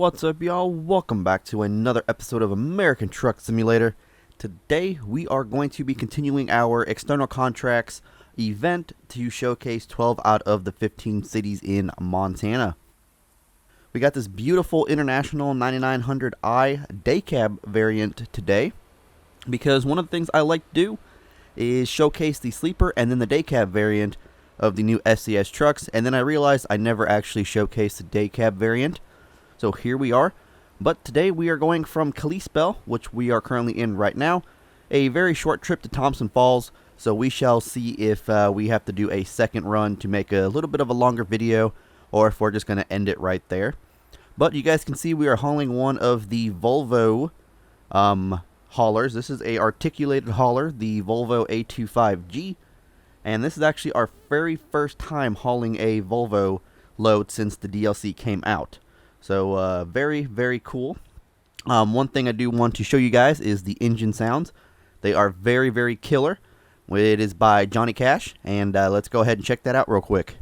What's up, y'all? Welcome back to another episode of American Truck Simulator. Today we are going to be continuing our external contracts event to showcase 12 out of the 15 cities in Montana. We got this beautiful International 9900i day cab variant today because one of the things I like to do is showcase the sleeper and then the day cab variant of the new SCS trucks, and then I realized I never actually showcased the day cab variant. So here we are, but today we are going from Kalispell, which we are currently in right now, a very short trip to Thompson Falls, so we shall see if we have to do a second run to make a little bit of a longer video, or if we're just going to end it right there. But you guys can see we are hauling one of the Volvo haulers. This is a articulated hauler, the Volvo A25G, and this is actually our very first time hauling a Volvo load since the DLC came out. So very, very cool. One thing I do want to show you guys is the engine sounds. They are very, very killer. It is by Johnny Cash, and let's go ahead and check that out real quick.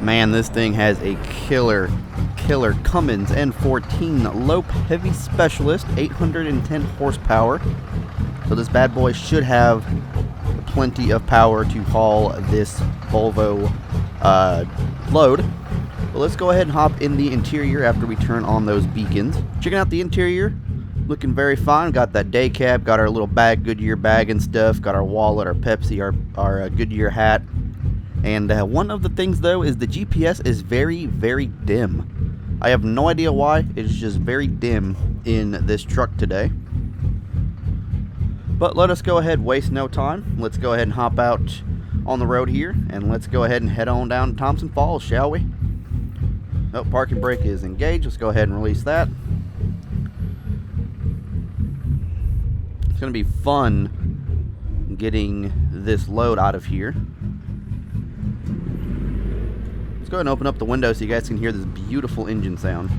Man, this thing has a killer Cummins N14 Lope Heavy Specialist, 810 horsepower. So this bad boy should have plenty of power to haul this Volvo load. But let's go ahead and hop in the interior after we turn on those beacons. Checking out the interior, looking very fine. Got that day cab, got our little bag, Goodyear bag and stuff. Got our wallet, our Pepsi, our Goodyear hat. And one of the things, though, is the GPS is very, very dim. I have no idea why. It's just very dim in this truck today. But let us go ahead, waste no time. Let's go ahead and hop out on the road here, and let's go ahead and head on down to Thompson Falls, shall we? Oh, parking brake is engaged. Let's go ahead and release that. It's going to be fun getting this load out of here. Go ahead and open up the window so you guys can hear this beautiful engine sound.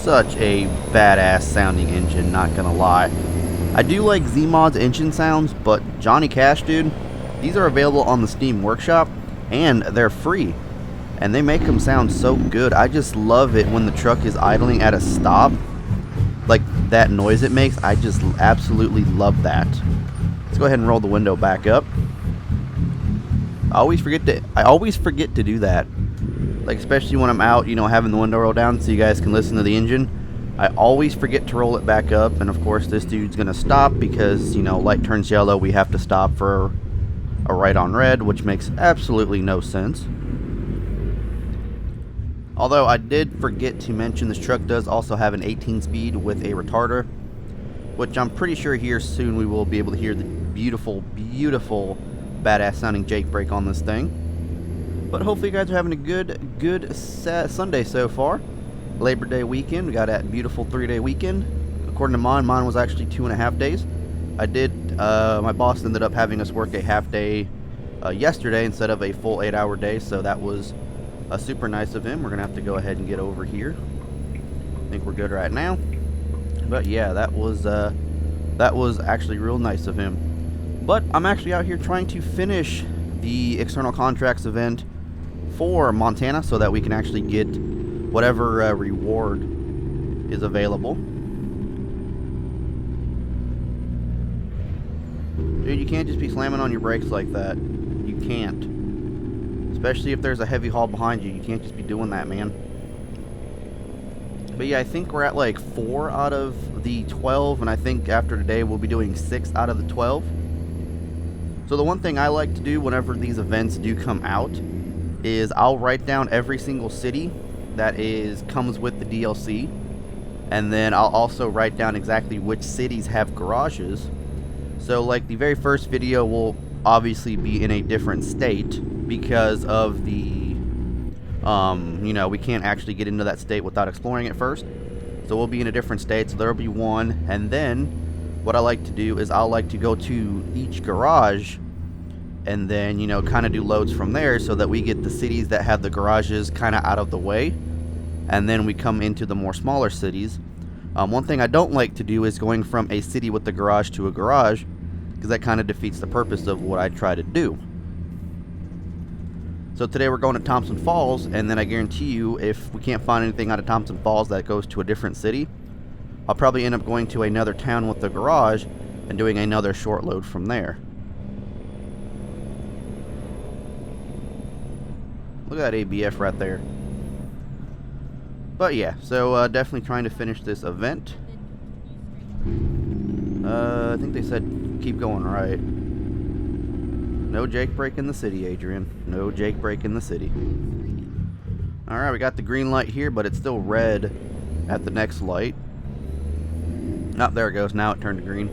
Such a badass sounding engine, not gonna lie. I do like Z-Mod's engine sounds, but Johnny Cash, dude, these are available on the Steam Workshop, and they're free. And they make them sound so good. I just love it when the truck is idling at a stop. Like that noise it makes, I just absolutely love that. Let's go ahead and roll the window back up. I always forget to do that. Like, especially when I'm out, you know, having the window roll down so you guys can listen to the engine. I always forget to roll it back up, and of course this dude's gonna stop because, you know, light turns yellow, we have to stop for a right on red, which makes absolutely no sense. Although I did forget to mention this truck does also have an 18 speed with a retarder, which I'm pretty sure here soon we will be able to hear the beautiful, beautiful badass sounding Jake brake on this thing. But hopefully you guys are having a good Sunday so far. Labor Day weekend. We got that beautiful 3-day weekend. According to mine was actually 2.5 days. My boss ended up having us work a half day yesterday instead of a full 8-hour day, so that was super nice of him. We're gonna have to go ahead and get over here. I think we're good right now. But yeah, that was actually real nice of him. But I'm actually out here trying to finish the external contracts event for Montana so that we can actually get whatever reward is available. Dude, you can't just be slamming on your brakes like that. You can't. Especially if there's a heavy haul behind you. You can't just be doing that, man. But yeah, I think we're at like 4 out of the 12, and I think after today we'll be doing 6 out of the 12. So the one thing I like to do whenever these events do come out is I'll write down every single city that comes with the DLC, and then I'll also write down exactly which cities have garages. So like the very first video will obviously be in a different state because of the we can't actually get into that state without exploring it first. So we'll be in a different state, so there'll be one, and then what I like to do is I'll like to go to each garage and then, kind of do loads from there so that we get the cities that have the garages kind of out of the way, and then we come into the more smaller cities. One thing I don't like to do is going from a city with the garage to a garage, because that kind of defeats the purpose of what I try to do. So today we're going to Thompson Falls, and then I guarantee you if we can't find anything out of Thompson Falls that goes to a different city, I'll probably end up going to another town with the garage and doing another short load from there. Look at that ABF right there. But yeah, so definitely trying to finish this event. I think they said keep going right. No Jake break in the city, Adrian. No Jake break in the city. Alright, we got the green light here, but it's still red at the next light. Oh, there it goes. Now it turned to green.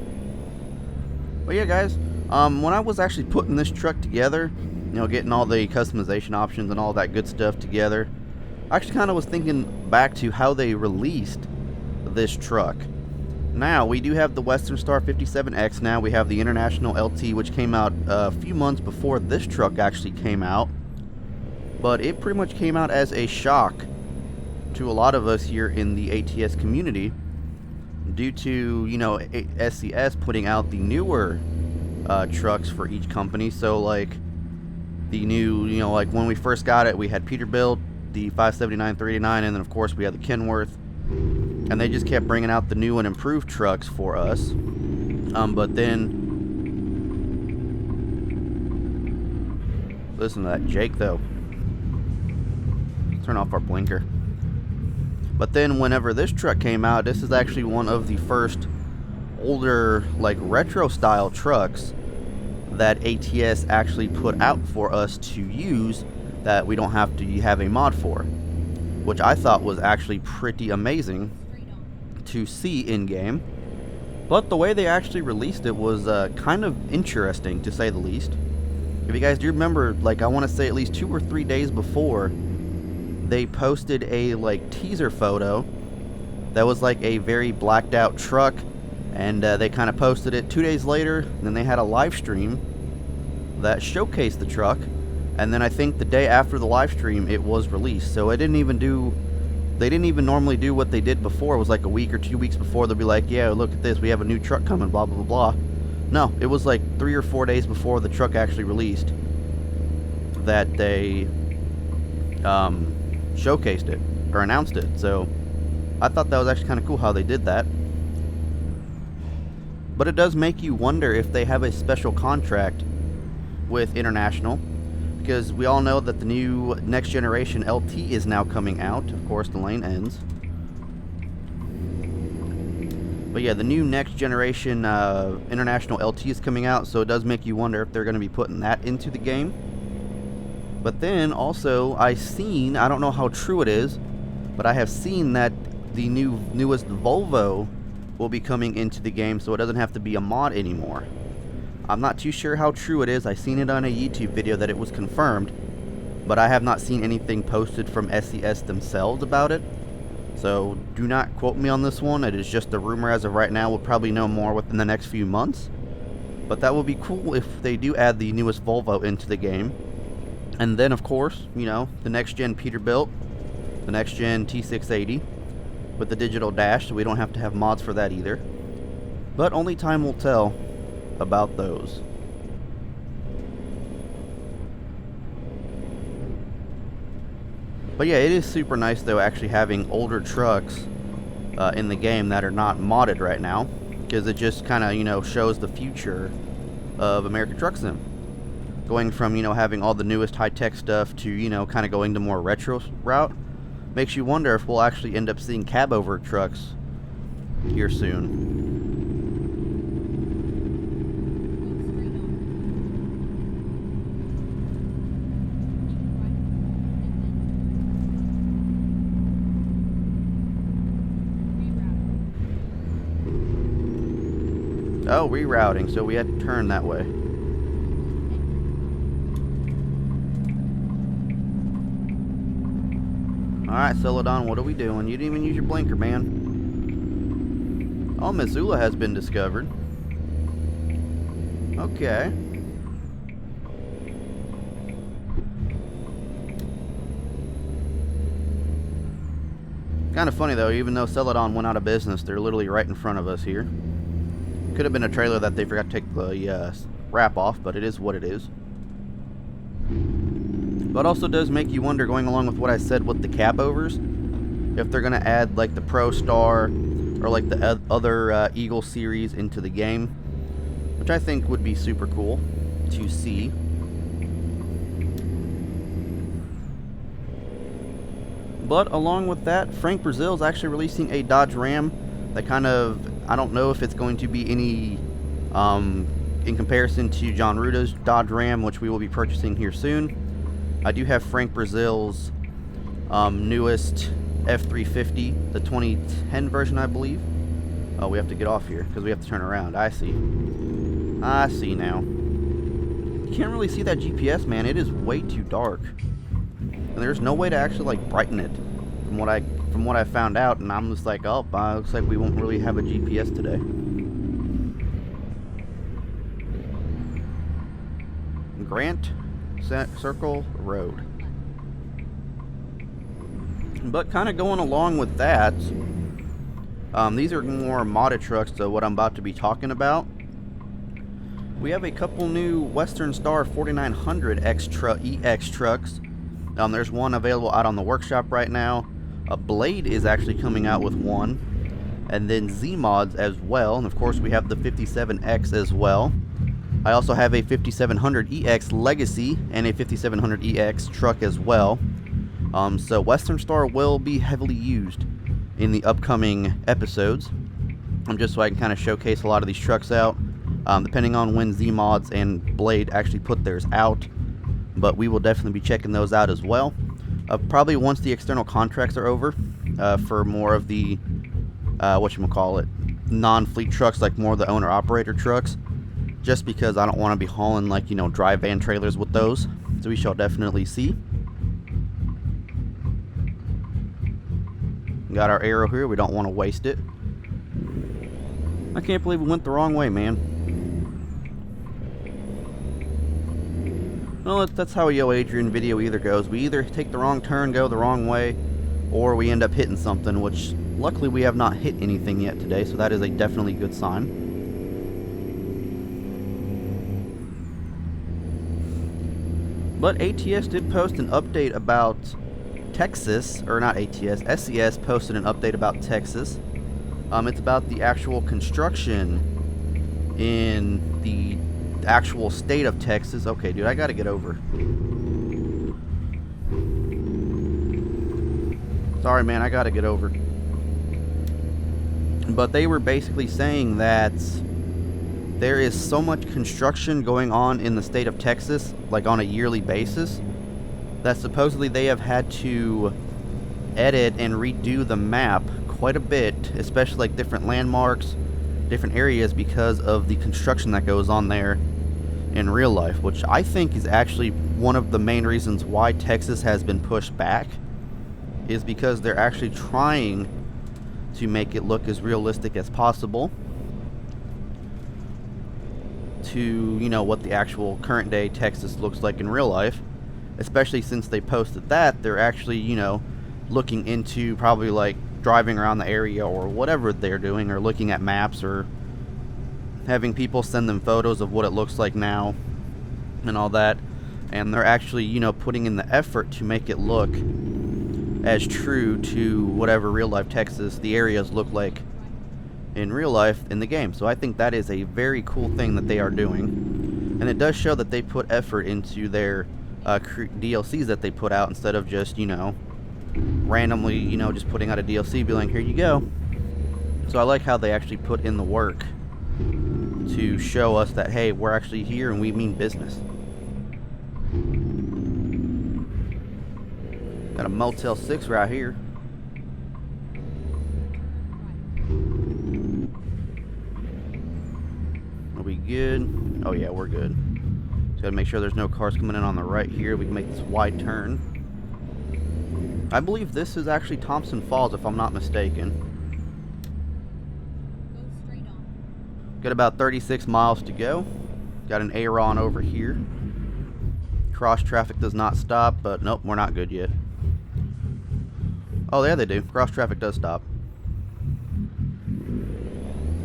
But yeah, guys, when I was actually putting this truck together, getting all the customization options and all that good stuff together, I actually kind of was thinking back to how they released this truck. Now, we do have the Western Star 57X now. We have the International LT, which came out a few months before this truck actually came out. But it pretty much came out as a shock to a lot of us here in the ATS community due to, SCS putting out the newer trucks for each company. So, like, the new, like when we first got it, we had Peterbilt, the 579, 389, and then, of course, we had the Kenworth. And they just kept bringing out the new and improved trucks for us. But then, listen to that Jake though. Turn off our blinker. But then whenever this truck came out, this is actually one of the first older, like retro style trucks that ATS actually put out for us to use that we don't have to have a mod for, which I thought was actually pretty amazing to see in game. But the way they actually released it was kind of interesting, to say the least. If you guys do remember, like, I want to say at least 2 or 3 days before, they posted a like teaser photo that was like a very blacked out truck, and they kind of posted it 2 days later, and then they had a live stream that showcased the truck, and then I think the day after the live stream it was released. So they didn't even normally do what they did before. It was like a week or 2 weeks before. They'll be like, yeah, look at this, we have a new truck coming, blah, blah, blah, blah. No, it was like 3 or 4 days before the truck actually released that they showcased it, or announced it. So I thought that was actually kind of cool how they did that. But it does make you wonder if they have a special contract with International, because we all know that the new next generation LT is now coming out. Of course, the lane ends. But yeah, the new next generation International LT is coming out, so it does make you wonder if they're going to be putting that into the game. But then also, I don't know how true it is, but I have seen that the newest Volvo will be coming into the game, so it doesn't have to be a mod anymore. I'm not too sure how true it is. I seen it on a YouTube video that it was confirmed, but I have not seen anything posted from SES themselves about it. So do not quote me on this one. It is just a rumor as of right now. We'll probably know more within the next few months. But that would be cool if they do add the newest Volvo into the game. And then, of course, you know, the next-gen Peterbilt, the next-gen T680 with the digital dash, so we don't have to have mods for that either. But only time will tell about those. But yeah, it is super nice, though, actually having older trucks in the game that are not modded right now, because it just kind of, you know, shows the future of American Truck Sim. Going from, you know, having all the newest high-tech stuff to, you know, kind of going the more retro route. Makes you wonder if we'll actually end up seeing cab-over trucks here soon. Oh, rerouting, so we had to turn that way. Alright, Celadon, what are we doing? You didn't even use your blinker, man. Oh, Missoula has been discovered. Okay. Kind of funny, though, even though Celadon went out of business, they're literally right in front of us here. Could have been a trailer that they forgot to take the wrap off, but it is what it is. But also does make you wonder, going along with what I said with the cab overs, if they're going to add like the Pro Star or like the other Eagle series into the game, which I think would be super cool to see. But along with that, Frank Brazil is actually releasing a Dodge Ram that kind of, I don't know if it's going to be any in comparison to John Ruda's Dodge Ram, which we will be purchasing here soon. I do have Frank Brazil's newest F350, the 2010 version, I believe. Oh, we have to get off here because we have to turn around. I see. I see now. You can't really see that GPS, man. It is way too dark. And there's no way to actually like brighten it from what I found out, and I'm just like, oh, looks like we won't really have a GPS today. Grant Circle Road. But kind of going along with that, these are more modded trucks to what I'm about to be talking about. We have a couple new Western Star 4900 EX trucks. There's one available out on the workshop right now. A Blade is actually coming out with one, and then Z-Mods as well, and of course we have the 57X as well. I also have a 5700EX Legacy and a 5700EX truck as well. So Western Star will be heavily used in the upcoming episodes, just so I can kind of showcase a lot of these trucks out, depending on when Z-Mods and Blade actually put theirs out. But we will definitely be checking those out as well. Probably once the external contracts are over, for more of the, non-fleet trucks, like more of the owner-operator trucks, just because I don't want to be hauling, like, you know, dry van trailers with those. So we shall definitely see. Got our arrow here. We don't want to waste it. I can't believe we went the wrong way, man. Well, that's how a YoAdrian video either goes. We either take the wrong turn, go the wrong way, or we end up hitting something, which luckily we have not hit anything yet today, so that is a definitely good sign. But ATS did post an update about Texas, or not ATS, SES posted an update about Texas. It's about the actual construction in the actual state of Texas. Okay, dude, I gotta get over. Sorry, man, I gotta get over. But they were basically saying that there is so much construction going on in the state of Texas, like on a yearly basis, that supposedly they have had to edit and redo the map quite a bit, especially like different landmarks, different areas, because of the construction that goes on there in real life, which I think is actually one of the main reasons why Texas has been pushed back, is because they're actually trying to make it look as realistic as possible to, you know, what the actual current day Texas looks like in real life. Especially since they posted that, they're actually, you know, looking into probably like driving around the area or whatever they're doing, or looking at maps, or having people send them photos of what it looks like now and all that. And they're actually, you know, putting in the effort to make it look as true to whatever real life Texas, the areas look like in real life in the game. So I think that is a very cool thing that they are doing. And it does show that they put effort into their DLCs that they put out, instead of just, you know, randomly, you know, just putting out a DLC, be like, here you go. So I like how they actually put in the work to show us that, hey, we're actually here and we mean business. Got a Motel 6 right here. Are we good? Oh yeah, we're good. Just gotta make sure there's no cars coming in on the right here. We can make this wide turn. I believe this is actually Thompson Falls, if I'm not mistaken. Go straight on. Got about 36 miles to go. Got an Aaron over here. Cross traffic does not stop, but nope, we're not good yet. Oh, there they do. Cross traffic does stop.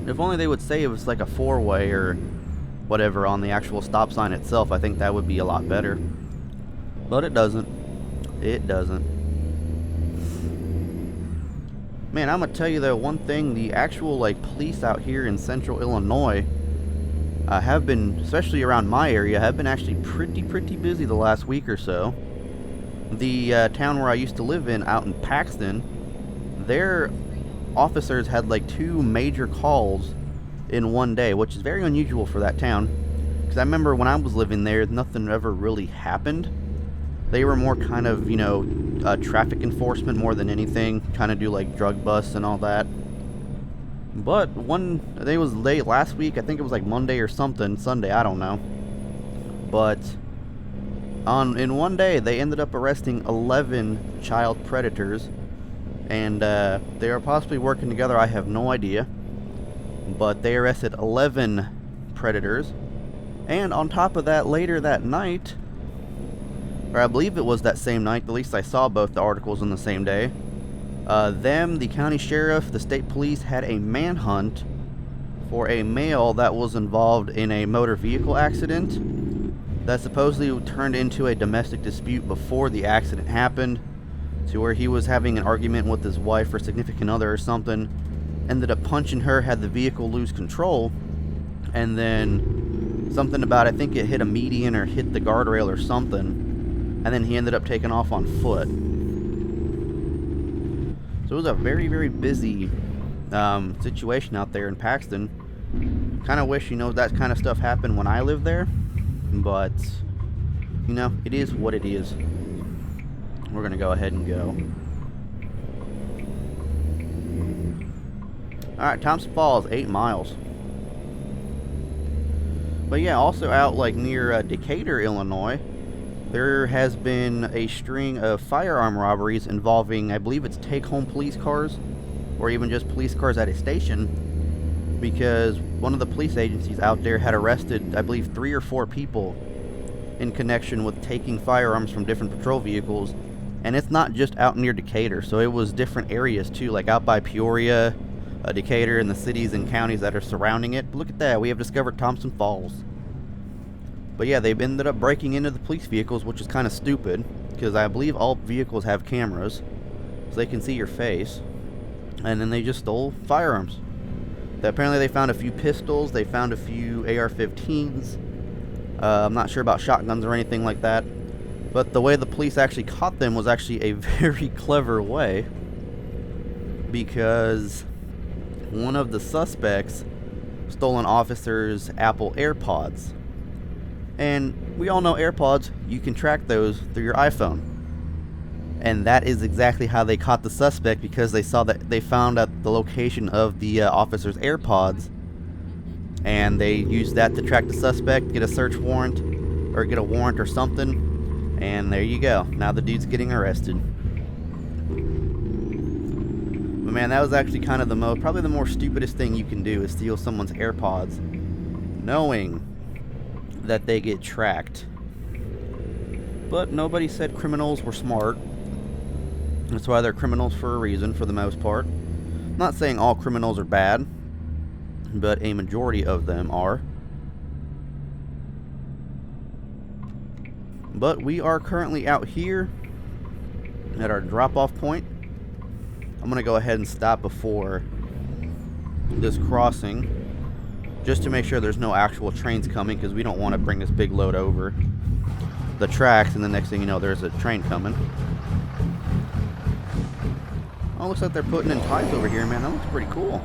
If only they would say it was like a four-way or whatever on the actual stop sign itself, I think that would be a lot better. But it doesn't. It doesn't. Man, I'm gonna tell you though, one thing, the actual like police out here in central Illinois have been, especially around my area, have been actually pretty busy the last week or so. The town where I used to live in, out in Paxton, their officers had like 2 major calls in one day, which is very unusual for that town. Because I remember when I was living there, nothing ever really happened. They were more kind of, you know, traffic enforcement more than anything, kind of do like drug busts and all that. But I think it was late last week, I think it was like Monday or something, Sunday, I don't know. But in one day, they ended up arresting 11 child predators, and they are possibly working together, I have no idea. But they arrested 11 predators, and on top of that, later that night, or I believe it was that same night, at least I saw both the articles on the same day, the county sheriff, the state police had a manhunt for a male that was involved in a motor vehicle accident that supposedly turned into a domestic dispute before the accident happened, to where he was having an argument with his wife or significant other or something, ended up punching her, had the vehicle lose control, and then something about, I think it hit a median or hit the guardrail or something, and then he ended up taking off on foot. So it was a very busy situation out there in Paxton. Kind of wish, you know, that kind of stuff happened when I lived there, but, you know, it is what it is. We're going to go ahead and go. Alright, Thompson Falls, 8 miles. But yeah, also out like near Decatur, Illinois, there has been a string of firearm robberies involving, I believe it's take-home police cars, or even just police cars at a station, because one of the police agencies out there had arrested, I believe, 3 or 4 people in connection with taking firearms from different patrol vehicles. And it's not just out near Decatur, so it was different areas too, like out by Peoria, Decatur, and the cities and counties that are surrounding it. But look at that, we have discovered Thompson Falls. But yeah, they've ended up breaking into the police vehicles, which is kind of stupid, because I believe all vehicles have cameras, so they can see your face. And then they just stole firearms. Apparently they found a few pistols, they found a few AR-15s. I'm not sure about shotguns or anything like that. But the way the police actually caught them was actually a very clever way, because one of the suspects stole an officer's Apple AirPods. And we all know AirPods, you can track those through your iPhone. And that is exactly how they caught the suspect, because they saw that they found out the location of the officer's AirPods and they use that to track the suspect, get a search warrant, or get a warrant or something, and there you go. Now the dude's getting arrested. But man, that was actually kind of probably the more stupidest thing you can do is steal someone's AirPods, knowing that they get tracked. But nobody said criminals were smart. That's why they're criminals for a reason, for the most part. I'm not saying all criminals are bad, but a majority of them are. But we are currently out here at our drop-off point. I'm going to go ahead and stop before this crossing, just to make sure there's no actual trains coming, because we don't want to bring this big load over the tracks, and the next thing you know, there's a train coming. Oh, looks like they're putting in ties over here, man. That looks pretty cool.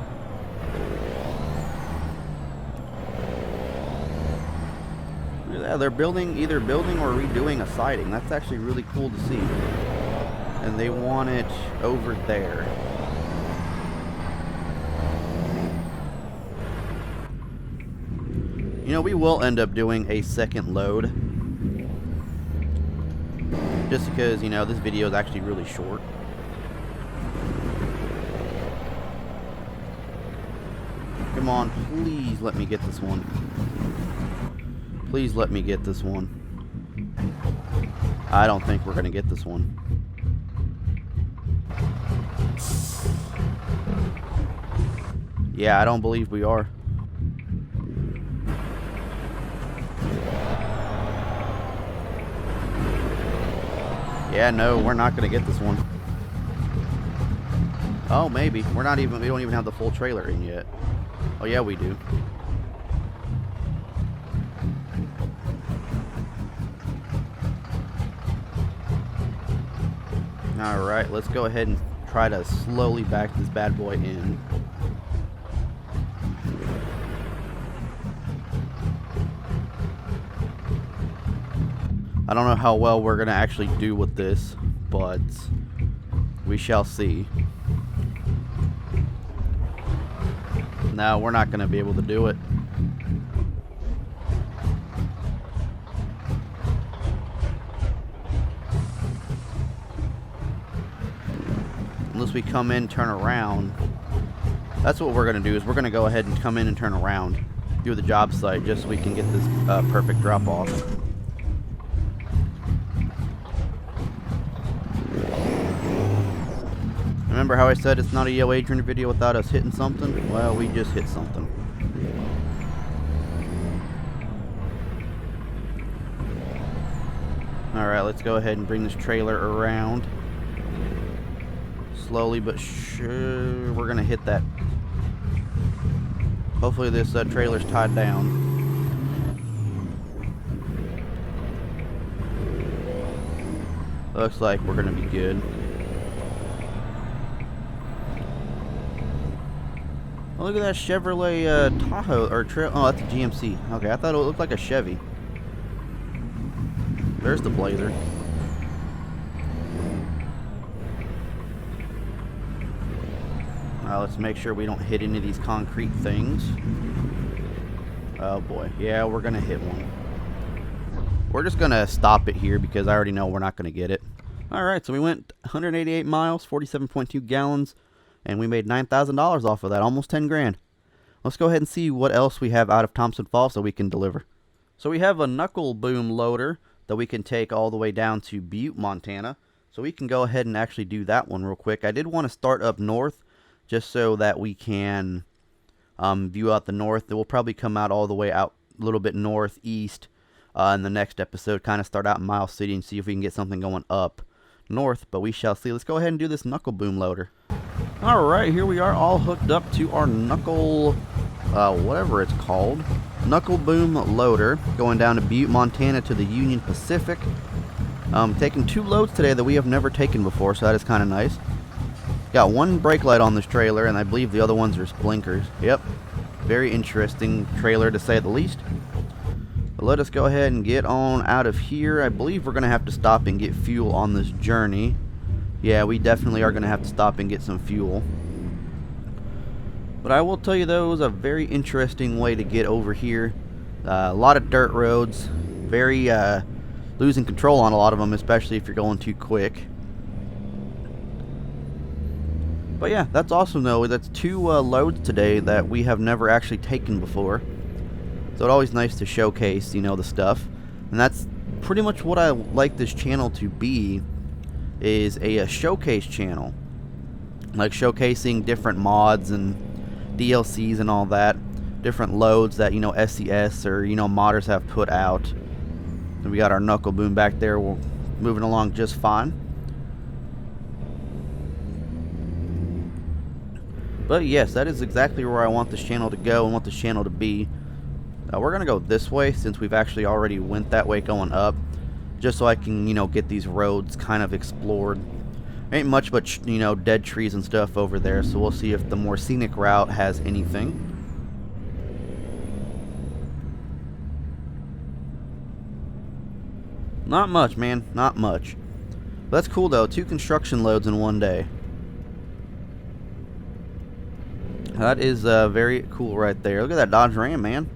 Look at that. They're either building or redoing a siding. That's actually really cool to see. And they want it over there. You know, we will end up doing a second load. Just because, you know, this video is actually really short. Come on, please let me get this one. Please let me get this one. I don't think we're going to get this one. Yeah, I don't believe we are. Yeah, no, we're not going to get this one. Oh, maybe. We don't even have the full trailer in yet. Oh, yeah, we do. Alright, let's go ahead and try to slowly back this bad boy in. I don't know how well we're going to actually do with this, but we shall see. No, we're not going to be able to do it. Unless we come in, turn around. That's what we're going to do, is we're going to go ahead and come in and turn around. Do the job site just so we can get this perfect drop off. Remember how I said it's not a YoAdrian video without us hitting something? Well, we just hit something. Alright, let's go ahead and bring this trailer around. Slowly but sure, we're going to hit that. Hopefully this trailer's tied down. Looks like we're going to be good. Oh, look at that Chevrolet Tahoe, or oh, that's a GMC. Okay, I thought it looked like a Chevy. There's the Blazer. Let's make sure we don't hit any of these concrete things. Oh boy, yeah, we're gonna hit one. We're just gonna stop it here because I already know we're not gonna get it. Alright, so we went 188 miles, 47.2 gallons. And we made $9,000 off of that, almost 10 grand. Let's go ahead and see what else we have out of Thompson Falls that we can deliver. So we have a knuckle boom loader that we can take all the way down to Butte, Montana. So we can go ahead and actually do that one real quick. I did want to start up north just so that we can view out the north. It will probably come out all the way out a little bit northeast in the next episode. Kind of start out in Miles City and see if we can get something going up north. But we shall see. Let's go ahead and do this knuckle boom loader. Alright, here we are all hooked up to our knuckle, whatever it's called, knuckle boom loader, going down to Butte, Montana to the Union Pacific. Taking 2 loads today that we have never taken before, so that is kind of nice. Got 1 brake light on this trailer, and I believe the other ones are blinkers. Yep, very interesting trailer to say the least. But let us go ahead and get on out of here. I believe we're going to have to stop and get fuel on this journey. Yeah, we definitely are going to have to stop and get some fuel. But I will tell you though, it was a very interesting way to get over here. A lot of dirt roads, very losing control on a lot of them, especially if you're going too quick. But yeah, that's awesome though. That's 2 loads today that we have never actually taken before. So it's always nice to showcase, you know, the stuff. And that's pretty much what I like this channel to be, is a showcase channel. Like showcasing different mods and DLCs and all that. Different loads that, you know, SCS or, you know, modders have put out. And we got our knuckle boom back there. We're moving along just fine. But yes, that is exactly where I want this channel to go and want this channel to be. We're going to go this way since we've actually already went that way going up. Just so I can, you know, get these roads kind of explored. Ain't much but, you know, dead trees and stuff over there. So we'll see if the more scenic route has anything. Not much, man. Not much. But that's cool though. 2 construction loads in one day. That is very cool right there. Look at that Dodge Ram, man.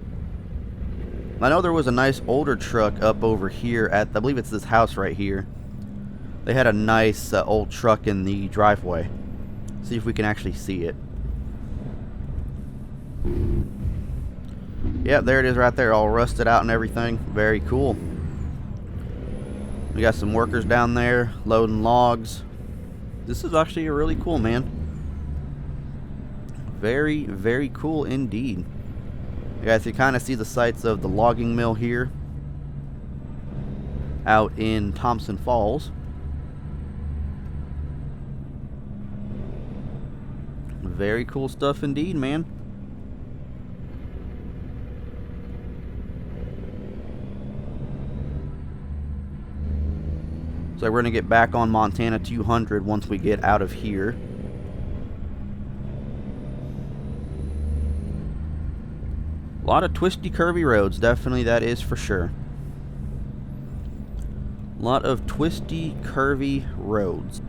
I know there was a nice older truck up over here at, I believe it's this house right here. They had a nice old truck in the driveway. See if we can actually see it. Yep, there it is right there, all rusted out and everything. Very cool. We got some workers down there loading logs. This is actually really cool, man. Very, very cool indeed. You guys can kind of see the sights of the logging mill here out in Thompson Falls. Very cool stuff indeed, man. So we're going to get back on Montana 200 once we get out of here. A lot of twisty, curvy roads, definitely, that is for sure. A lot of twisty, curvy roads.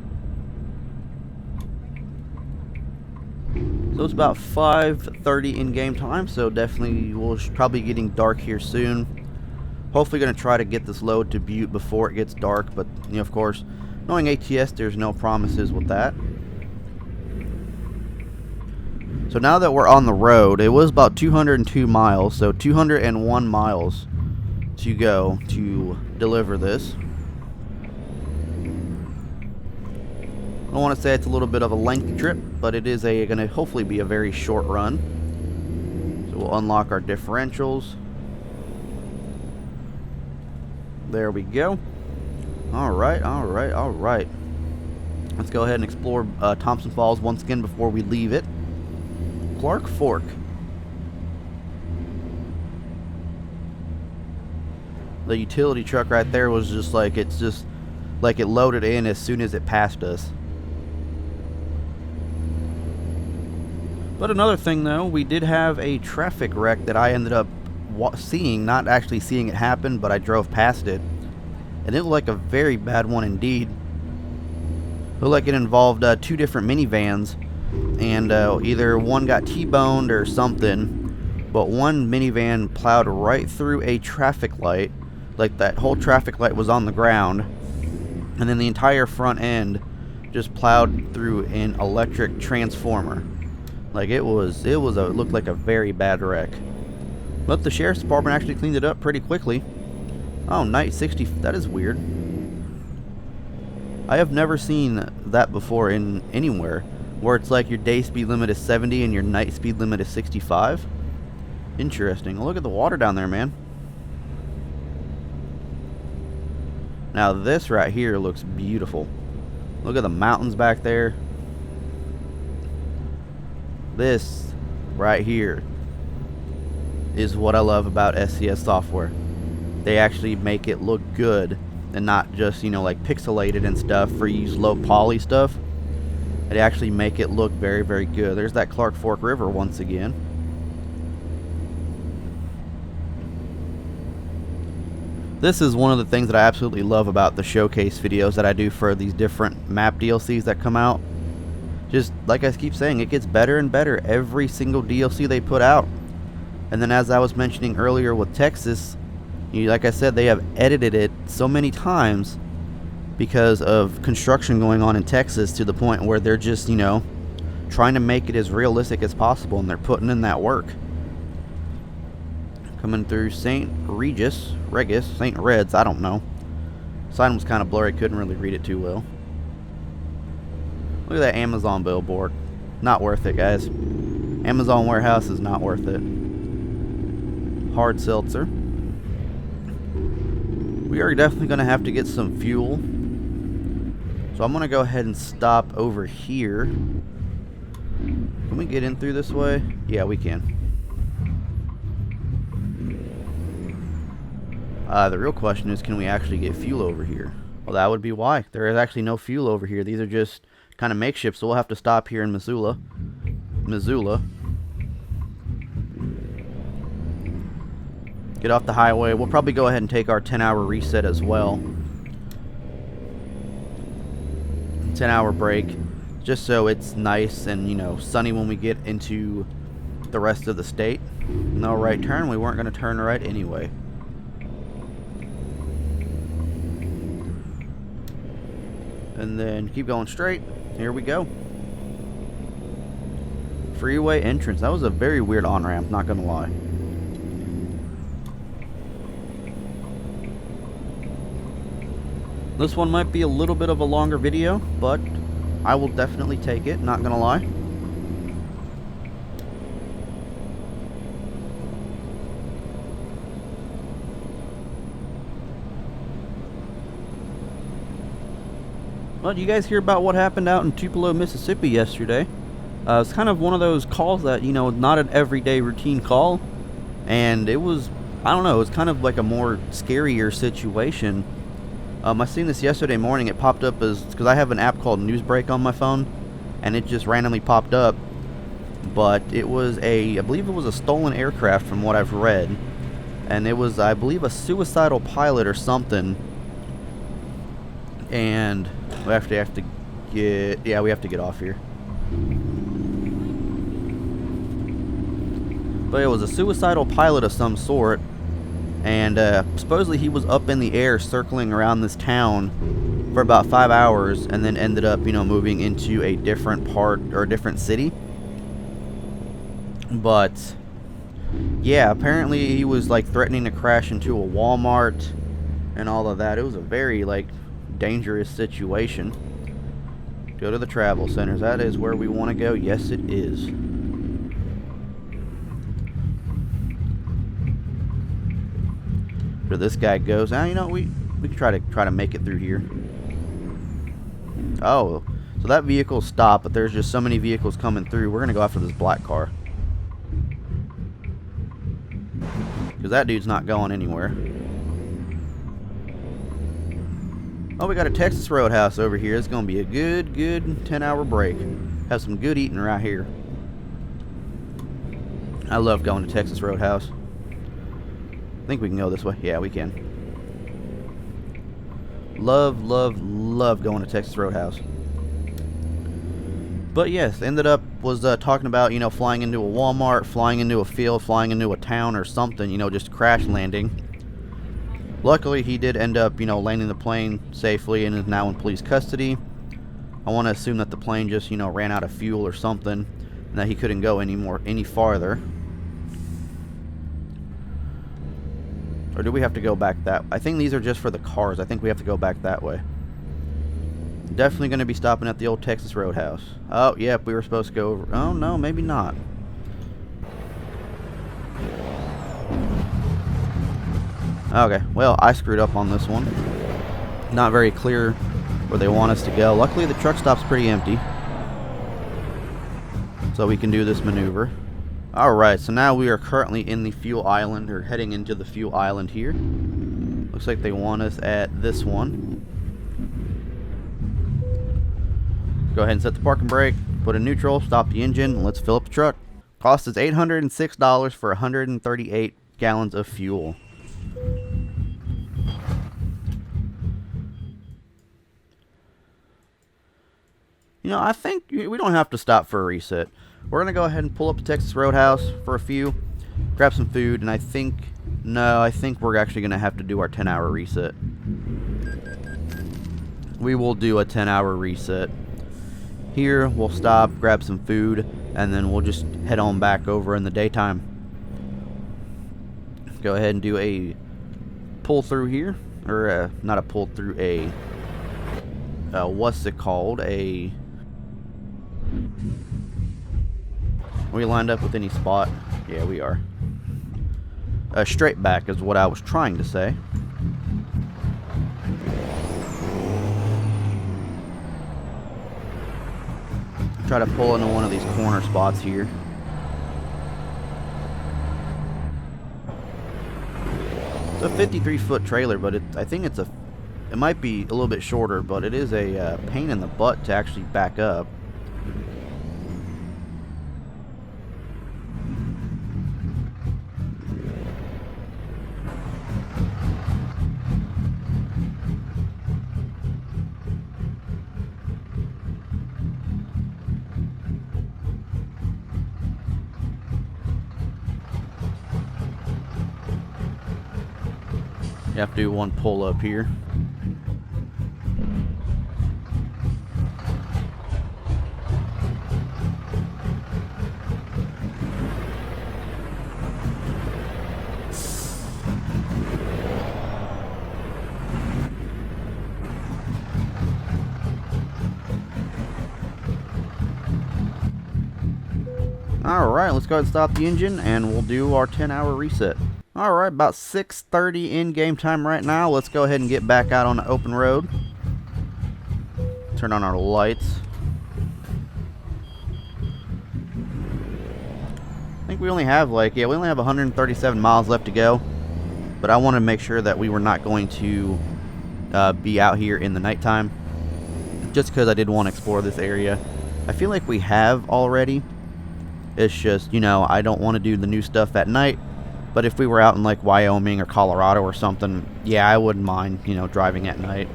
So it's about 5:30 in game time, so definitely we'll probably getting dark here soon. Hopefully going to try to get this load to Butte before it gets dark, but you know, of course, knowing ATS, there's no promises with that. So now that we're on the road, it was about 202 miles, so 201 miles to go to deliver this. I don't want to say it's a little bit of a lengthy trip, but it is going to hopefully be a very short run. So we'll unlock our differentials. There we go. Alright, alright, alright. Let's go ahead and explore Thompson Falls once again before we leave it. Clark Fork. The utility truck right there was just like, it's just like it loaded in as soon as it passed us. But another thing though, we did have a traffic wreck that I ended up seeing, not actually seeing it happen, but I drove past it. And it looked like a very bad one indeed. It looked like it involved 2 different minivans. And either one got T-boned or something, but one minivan plowed right through a traffic light, like that whole traffic light was on the ground, and then the entire front end just plowed through an electric transformer. Like it looked like a very bad wreck. But the sheriff's department actually cleaned it up pretty quickly. Oh, night 60, that is weird. I have never seen that before in anywhere, where it's like your day speed limit is 70 and your night speed limit is 65. Interesting. Look at the water down there, man. Now this right here looks beautiful. Look at the mountains back there. This right here is what I love about SCS software. They actually make it look good and not just, you know, like pixelated and stuff for use low poly stuff. They actually make it look very, very good. There's that Clark Fork River once again. This is one of the things that I absolutely love about the showcase videos that I do for these different map DLCs that come out. just like I keep saying, it gets better and better every single DLC they put out. And then, as I was mentioning earlier with Texas, like I said, they have edited it so many times because of construction going on in Texas, to the point where they're just, trying to make it as realistic as possible, and they're putting in that work. Coming through St. Regis, St. Reds, I don't know. Sign was kind of blurry, couldn't really read it too well. Look at that Amazon billboard. Not worth it, guys. Amazon warehouse is not worth it. Hard seltzer. We are definitely going to have to get some fuel. So I'm going to go ahead and stop over here. Can we get in through this way? Yeah, we can. The real question is, can we actually get fuel over here? Well, that would be why. There is actually no fuel over here. These are just kind of makeshift, so we'll have to stop here in Missoula. Get off the highway. We'll probably go ahead and take our 10-hour reset as well. 10-hour break, just so it's nice and, sunny when we get into the rest of the state. No right turn. We weren't going to turn right anyway. And then keep going straight. Here we go. Freeway entrance. That was a very weird on-ramp, not going to lie. This one might be a little bit of a longer video, but I will definitely take it, not gonna lie. Well, you guys hear about what happened out in Tupelo, Mississippi yesterday? It's kind of one of those calls that, not an everyday routine call. And it was, I don't know, it was kind of like a more scarier situation. I seen this yesterday morning. It popped up because I have an app called Newsbreak on my phone, and it just randomly popped up. But it was I believe it was a stolen aircraft from what I've read, and it was, I believe, a suicidal pilot or something. And we have to get off here. But it was a suicidal pilot of some sort. And supposedly he was up in the air circling around this town for about 5 hours, and then ended up, moving into a different part or a different city. But yeah, apparently he was threatening to crash into a Walmart and all of that. It was a very dangerous situation. Go to the travel centers. That is where we want to go. Yes, it is. This guy goes. Now, we can try to make it through here. Oh, so that vehicle stopped, but there's just so many vehicles coming through. We're gonna go after this black car because that dude's not going anywhere. Oh, we got a Texas Roadhouse over here. It's gonna be a good 10-hour break. Have some good eating right here. I love going to Texas Roadhouse. I think we can go this way. Yeah, we can. Love going to Texas Roadhouse. But yes, ended up was talking about, flying into a Walmart, flying into a field, flying into a town or something, just crash landing. Luckily, he did end up, landing the plane safely and is now in police custody. I want to assume that the plane just, ran out of fuel or something, and that he couldn't go any farther. Or do we have to go back that way? I think these are just for the cars. I think we have to go back that way. Definitely going to be stopping at the old Texas Roadhouse. Oh, yep, we were supposed to go over. Oh, no, maybe not. Okay, well, I screwed up on this one. Not very clear where they want us to go. Luckily, the truck stop's pretty empty, so we can do this maneuver. Alright, so now we are currently in the fuel island, or heading into the fuel island here. Looks like they want us at this one. Go ahead and set the parking brake, put in neutral, stop the engine, and let's fill up the truck. Cost is $806 for 138 gallons of fuel. You know, I think we don't have to stop for a reset. We're going to go ahead and pull up to Texas Roadhouse for a few, grab some food, and I think we're actually going to have to do our 10-hour reset. We will do a 10-hour reset. Here, we'll stop, grab some food, and then we'll just head on back over in the daytime. Go ahead and do a pull through here, or not a pull through, what's it called? Are we lined up with any spot? Yeah, we are. Straight back is what I was trying to say. Try to pull into one of these corner spots here. It's a 53-foot trailer, but I think it might be a little bit shorter, but it is a pain in the butt to actually back up. You have to do one pull up here. Alright, let's go ahead and stop the engine and we'll do our 10-hour reset. Alright, about 6:30 in game time right now. Let's go ahead and get back out on the open road. Turn on our lights. I think we only have we only have 137 miles left to go. But I want to make sure that we were not going to be out here in the nighttime. Just because I did want to explore this area. I feel like we have already. It's just, you know, I don't want to do the new stuff at night. But if we were out in like Wyoming or Colorado or something, yeah, I wouldn't mind, you know, driving at night.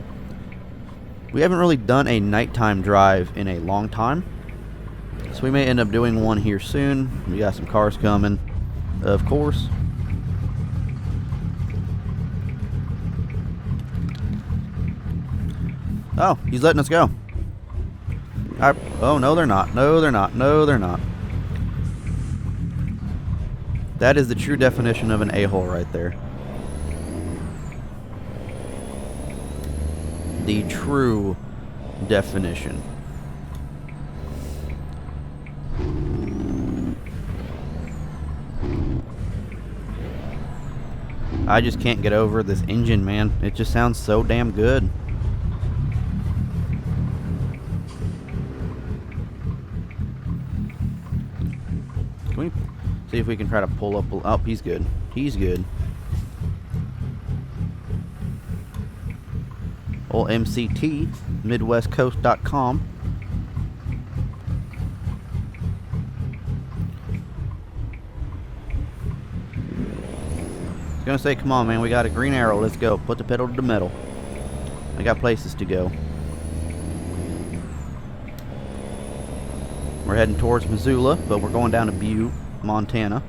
We haven't really done a nighttime drive in a long time. So we may end up doing one here soon. We got some cars coming, of course. Oh, he's letting us go. Oh, no, they're not. No, they're not. No, they're not. That is the true definition of an a-hole right there. The true definition. I just can't get over this engine, man. It just sounds so damn good. Can we see if we can try to pull up? Oh, he's good. He's good. Old MCT, MidwestCoast.com. I was gonna say, come on, man, we got a green arrow. Let's go. Put the pedal to the metal. I got places to go. We're heading towards Missoula, but we're going down to Butte, Montana.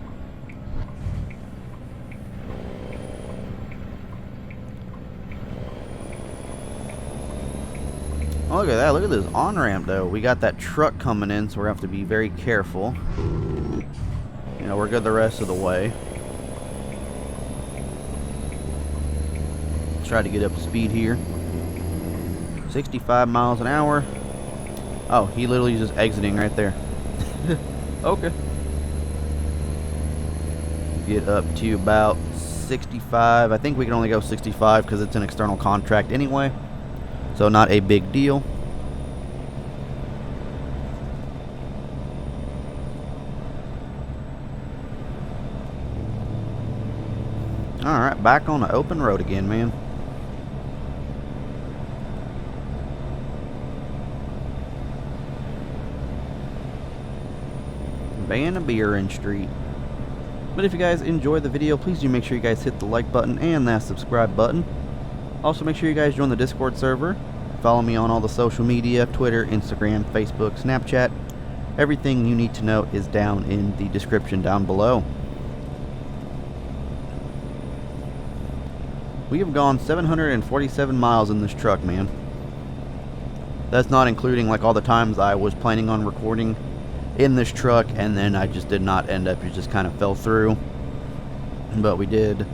Oh, look at that. Look at this on-ramp, though. We got that truck coming in, so we're going to have to be very careful. You know, we're good the rest of the way. Try to get up to speed here. 65 miles an hour. Oh, he literally is just exiting right there. Okay. Get up to about 65. I think we can only go 65 because it's an external contract anyway. So not a big deal. Alright, back on the open road again, man. Van Buren Street. But if you guys enjoyed the video, please do make sure you guys hit the like button and that subscribe button. Also, make sure you guys join the Discord server. Follow me on all the social media, Twitter, Instagram, Facebook, Snapchat. Everything you need to know is down in the description down below. We have gone 747 miles in this truck, man. That's not including like all the times I was planning on recording in this truck and then I just did not end up. It just kind of fell through. But we did.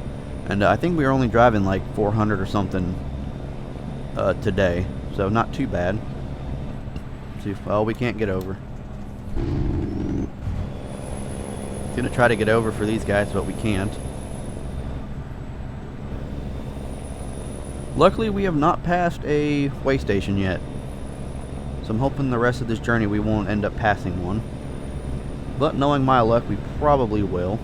And I think we were only driving like 400 or something today. So not too bad. See, well, we can't get over. Gonna try to get over for these guys, but we can't. Luckily, we have not passed a way station yet. So I'm hoping the rest of this journey we won't end up passing one. But knowing my luck, we probably will.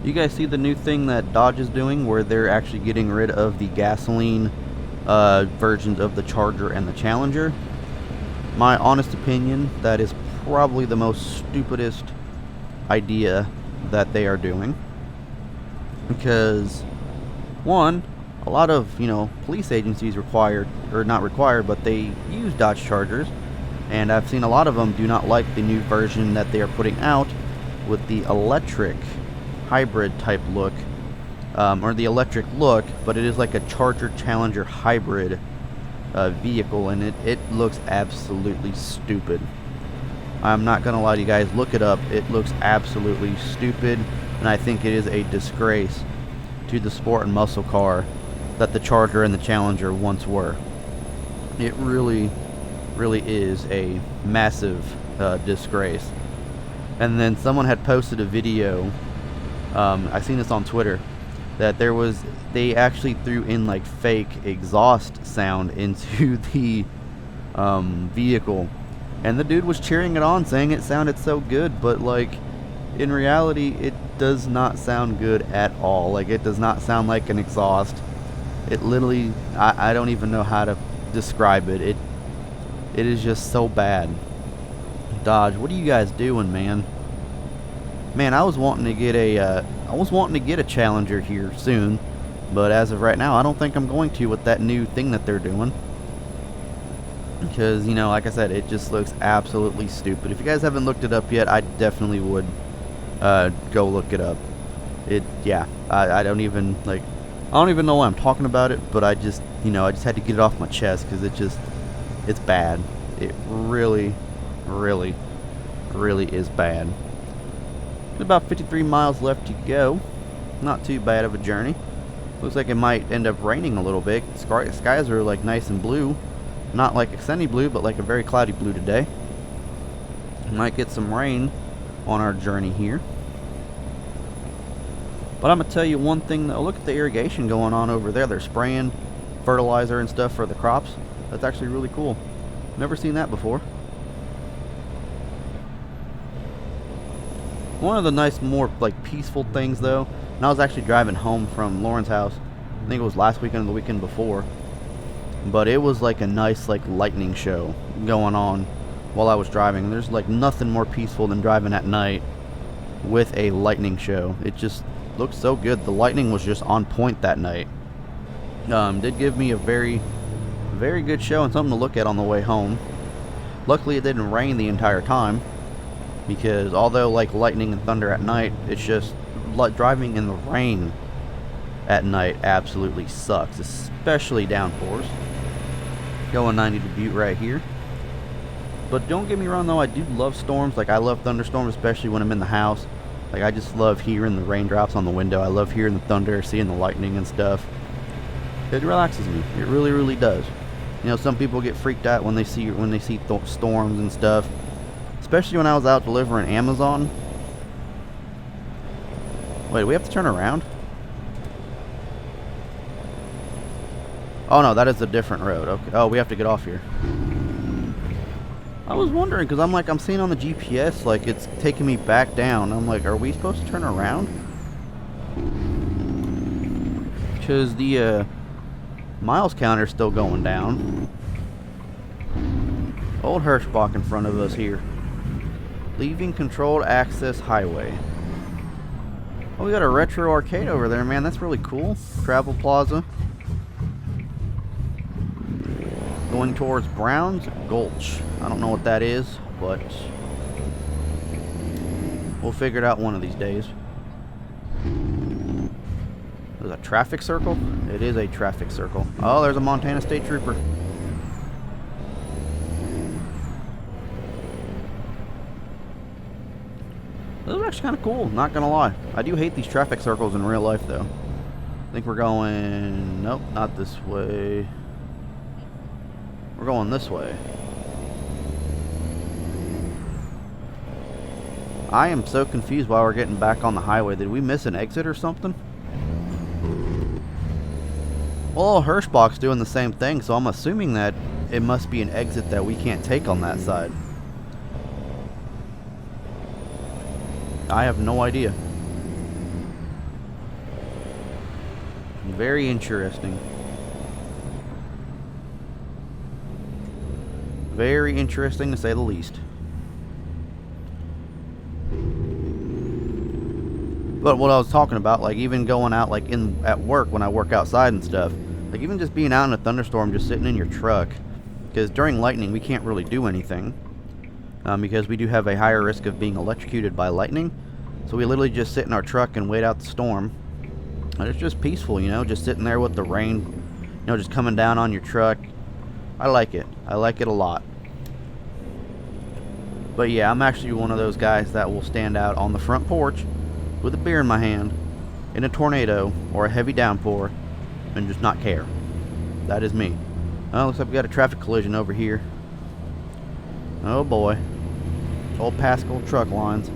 You guys see the new thing that Dodge is doing where they're actually getting rid of the gasoline versions of the Charger and the Challenger? My honest opinion, that is probably the most stupidest idea that they are doing. Because, one, a lot of, police agencies required, or not required, but they use Dodge Chargers. And I've seen a lot of them do not like the new version that they are putting out with the electric hybrid type look, or the electric look, but it is like a Charger Challenger hybrid vehicle, and it looks absolutely stupid. I'm not gonna lie to you guys, look it up. It looks absolutely stupid, and I think it is a disgrace to the sport and muscle car that the Charger and the Challenger once were. It really is a massive disgrace. And then someone had posted a video, I seen this on Twitter, that they actually threw in like fake exhaust sound into the vehicle, and the dude was cheering it on, saying it sounded so good, but like in reality it does not sound good at all. Like, it does not sound like an exhaust. It literally, I don't even know how to describe it. It is just so bad. Dodge, what are you guys doing, man? Man, I was wanting to get a Challenger here soon, but as of right now, I don't think I'm going to with that new thing that they're doing. Because, like I said, it just looks absolutely stupid. If you guys haven't looked it up yet, I definitely would go look it up. I don't even know why I'm talking about it, but I just had to get it off my chest because it's bad. It really is bad. About 53 miles left to go. Not too bad of a journey. Looks like it might end up raining a little bit. Skies are like nice and blue. Not like a sunny blue, but like a very cloudy blue today. Might get some rain on our journey here. But I'm going to tell you one thing though. Look at the irrigation going on over there. They're spraying fertilizer and stuff for the crops. That's actually really cool. Never seen that before. One of the nice, more like peaceful things though, and I was actually driving home from Lauren's house, I think it was last weekend or the weekend before, but it was like a nice like lightning show going on while I was driving. There's like nothing more peaceful than driving at night with a lightning show. It just looked so good. The lightning was just on point that night. Did give me a very good show and something to look at on the way home. Luckily it didn't rain the entire time, because although like lightning and thunder at night, it's just like driving in the rain at night absolutely sucks, especially downpours. Going 90 to Butte right here. But don't get me wrong though, I do love storms. Like, I love thunderstorms, especially when I'm in the house. Like, I just love hearing the raindrops on the window. I love hearing the thunder, seeing the lightning and stuff. It relaxes me. It really does. Some people get freaked out when they see storms and stuff. Especially when I was out delivering Amazon. Wait, do we have to turn around? Oh no, that is a different road. Okay. Oh, we have to get off here. I was wondering, because I'm seeing on the GPS, like, it's taking me back down. I'm like, are we supposed to turn around? Because the miles counter's still going down. Old Hirschbach in front of us here. Leaving controlled access highway. Oh, we got a retro arcade over there, man. That's really cool. Travel Plaza. Going towards Brown's Gulch. I don't know what that is, but we'll figure it out one of these days. There's a traffic circle? It is a traffic circle. Oh, there's a Montana State Trooper. This is actually kind of cool, not gonna lie. I do hate these traffic circles in real life, though. I think we're going... Nope, not this way. We're going this way. I am so confused why we're getting back on the highway. Did we miss an exit or something? Well, Hirschbach's doing the same thing, so I'm assuming that it must be an exit that we can't take on that side. I have no idea. Very interesting. Very interesting to say the least. But what I was talking about, like even going out like at work when I work outside and stuff, like even just being out in a thunderstorm, just sitting in your truck, because during lightning we can't really do anything, because we do have a higher risk of being electrocuted by lightning. So we literally just sit in our truck and wait out the storm, and it's just peaceful, you know, just sitting there with the rain, you know, just coming down on your truck. I like it. I like it a lot. But yeah, I'm actually one of those guys that will stand out on the front porch with a beer in my hand in a tornado or a heavy downpour and just not care. That is me. Oh, looks like we got a traffic collision over here. Oh boy. Old Pascal truck lines.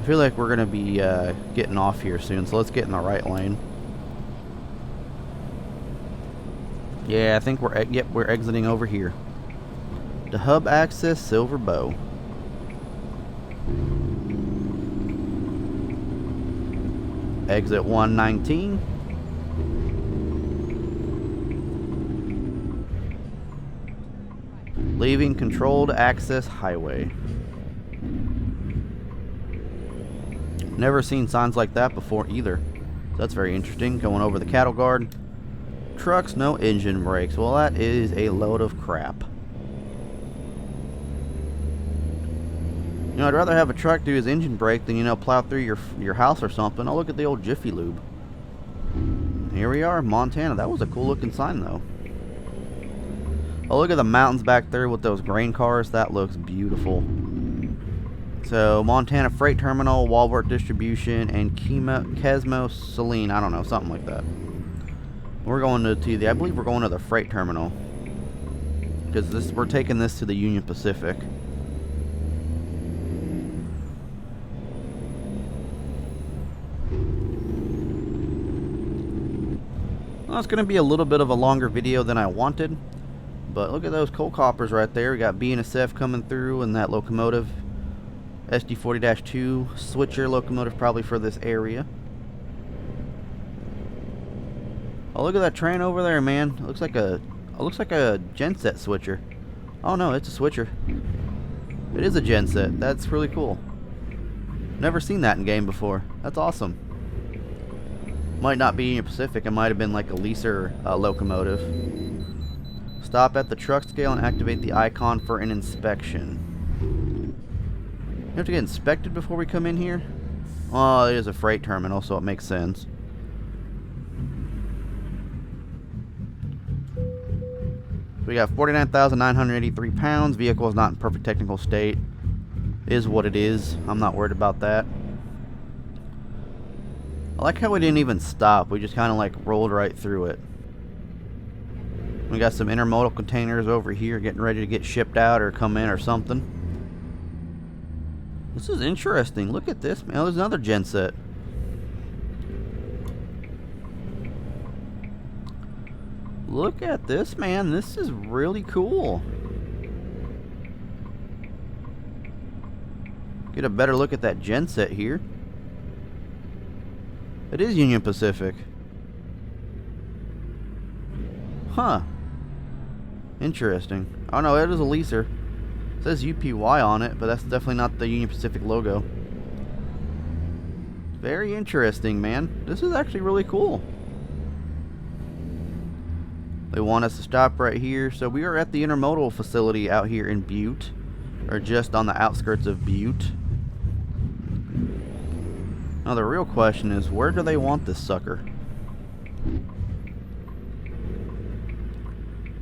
I feel like we're going to be getting off here soon, so let's get in the right lane. Yeah, I think we're exiting over here. The hub access Silver Bow. Exit 119. Leaving controlled access highway. Never seen signs like that before either. So that's very interesting. Going over the cattle guard. Trucks, no engine brakes. Well, that is a load of crap. You know, I'd rather have a truck do his engine brake than, you know, plow through your house or something. Oh, look at the old Jiffy Lube. Here we are, Montana. That was a cool looking sign, though. Oh, look at the mountains back there with those grain cars. That looks beautiful. So, Montana Freight Terminal, Walmart Distribution, and Kesmo Saline. I don't know, something like that. We're going to I believe we're going to the freight terminal, because we're taking this to the Union Pacific. Well, it's going to be a little bit of a longer video than I wanted, but look at those coal coppers right there. We got BNSF coming through and that locomotive. SD40-2 switcher locomotive probably for this area. Oh, look at that train over there, man. It looks like a genset switcher. Oh no, it's a switcher. It is a genset. That's really cool. Never seen that in game before. That's awesome. Might not be Union Pacific. It might have been like a leaser locomotive. Stop at the truck scale and activate the icon for an inspection. You have to get inspected before we come in here? Oh, it is a freight terminal, so it makes sense. We got 49,983 pounds. Vehicle is not in perfect technical state. Is what it is. I'm not worried about that. I like how we didn't even stop. We just kind of like rolled right through it. We got some intermodal containers over here getting ready to get shipped out or come in or something. This is interesting. Look at this, man. Oh, there's another genset. Look at this, man. This is really cool. Get a better look at that genset here. It is Union Pacific. Huh. Interesting. Oh no, it is a leaser. It says UPY on it, but that's definitely not the Union Pacific logo. Very interesting, man. This is actually really cool. They want us to stop right here. So we are at the intermodal facility out here in Butte, or just on the outskirts of Butte. Now the real question is, where do they want this sucker?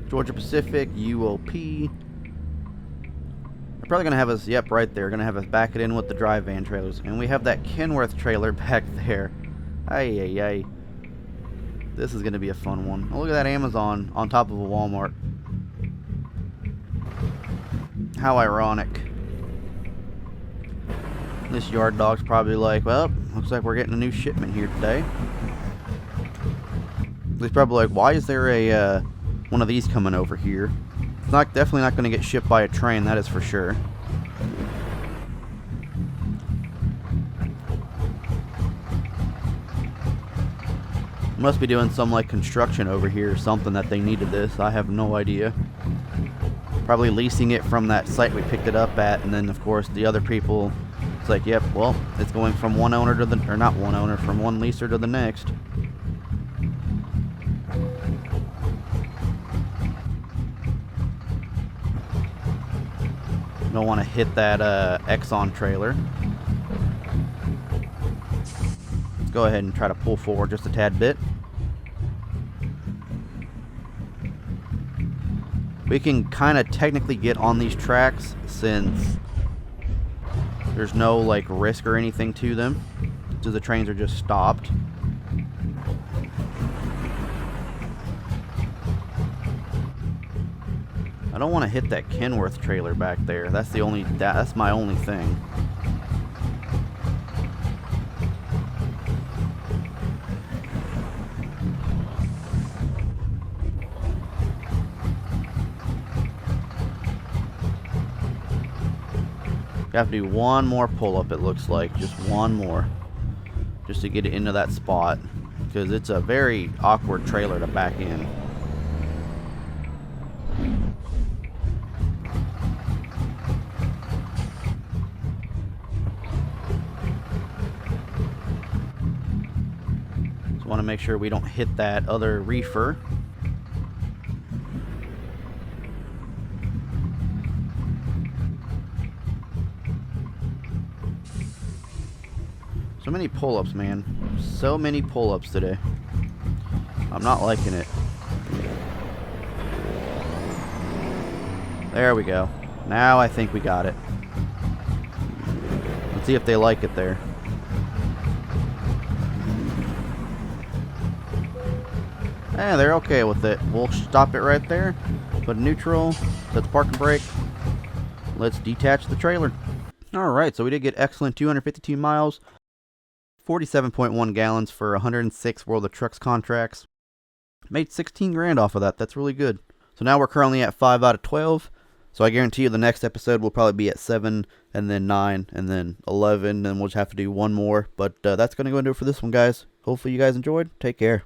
Georgia Pacific, UOP. They're probably going to have us, yep, right there. Going to have us back it in with the dry van trailers. And we have that Kenworth trailer back there. Ay, ay, ay. This is going to be a fun one. Oh, look at that Amazon on top of a Walmart. How ironic. This yard dog's probably like, well, looks like we're getting a new shipment here today. He's probably like, why is there a one of these coming over here? It's definitely not going to get shipped by a train, that is for sure. Must be doing some like construction over here or something that they needed this. I have no idea. Probably leasing it from that site we picked it up at, and then of course the other people, it's like, yep, well, it's going from one owner to the, or not one owner, from one leaser to the next. Don't want to hit that Exxon trailer. Let's go ahead and try to pull forward just a tad bit. We can kind of technically get on these tracks since there's no like risk or anything to them, so the trains are just stopped. I don't want to hit that Kenworth trailer back there. That's the only, that's my only thing. I have to do one more pull-up, it looks like. Just one more. Just to get it into that spot. Because it's a very awkward trailer to back in. So I want to make sure we don't hit that other reefer. So many pull-ups, man. So many pull-ups today. I'm not liking it. There we go. Now I think we got it. Let's see if they like it there. Yeah, they're okay with it. We'll stop it right there. Put neutral. Set the parking brake. Let's detach the trailer. Alright, so we did get excellent 252 miles. 47.1 gallons for 106 World of Trucks contracts. Made 16 grand off of that. That's really good. So now we're currently at 5 out of 12. So I guarantee you the next episode will probably be at 7, and then 9, and then 11, and we'll just have to do one more. But that's going to go into it for this one, guys. Hopefully you guys enjoyed. Take care.